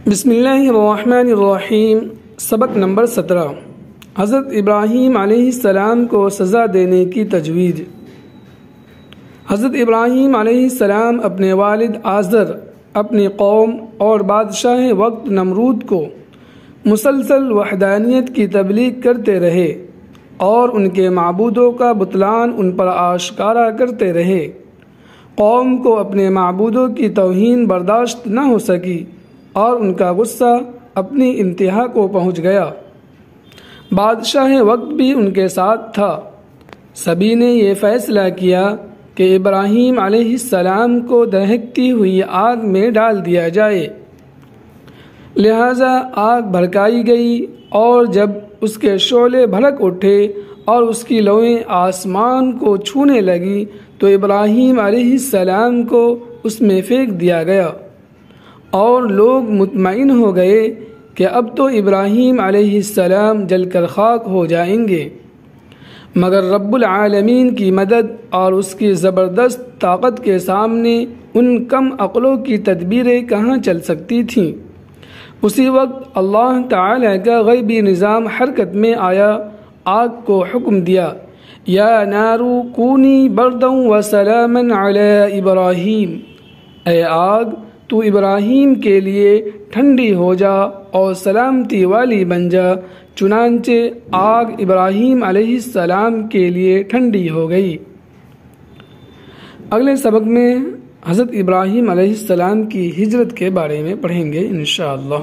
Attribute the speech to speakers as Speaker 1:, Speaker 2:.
Speaker 1: بسم اللہ الرحمن الرحیم۔ سبق نمبر 17۔ حضرت ابراہیم علیہ السلام کو سزا دینے کی تجویز۔ حضرت ابراہیم علیہ السلام اپنے والد آزر، اپنی قوم اور بادشاہ وقت نمرود کو مسلسل وحدانیت کی تبلیغ کرتے رہے اور ان کے معبودوں کا بطلان ان پر آشکارا کرتے رہے۔ قوم کو اپنے معبودوں کی توہین برداشت نہ ہو سکی اور ان کا غصہ اپنی انتہا کو پہنچ گیا۔ بادشاہ وقت بھی ان کے ساتھ تھا۔ سبھی نے یہ فیصلہ کیا کہ ابراہیم علیہ السلام کو دہکتی ہوئی آگ میں ڈال دیا جائے۔ لہذا آگ بھڑکائی گئی اور جب اس کے شعلے بھڑک اٹھے اور اس کی لوئیں آسمان کو چھونے لگی تو ابراہیم علیہ السلام کو اس میں پھینک دیا گیا، اور لوگ مطمئن ہو گئے کہ اب تو ابراہیم علیہ السلام جل کر خاک ہو جائیں گے۔ مگر رب العالمین کی مدد اور اس کی زبردست طاقت کے سامنے ان کم عقلوں کی تدبیریں کہاں چل سکتی تھیں۔ اسی وقت اللہ تعالی کا غیبی نظام حرکت میں آیا۔ آگ کو حکم دیا، یا نار کونی بردا وسلاما علی ابراہیم، اے آگ تو ابراہیم کے لیے ٹھنڈی ہو جا اور سلامتی والی بن جا۔ چنانچہ آگ ابراہیم علیہ السلام کے لیے ٹھنڈی ہو گئی۔ اگلے سبق میں حضرت ابراہیم علیہ السلام کی ہجرت کے بارے میں پڑھیں گے انشاءاللہ۔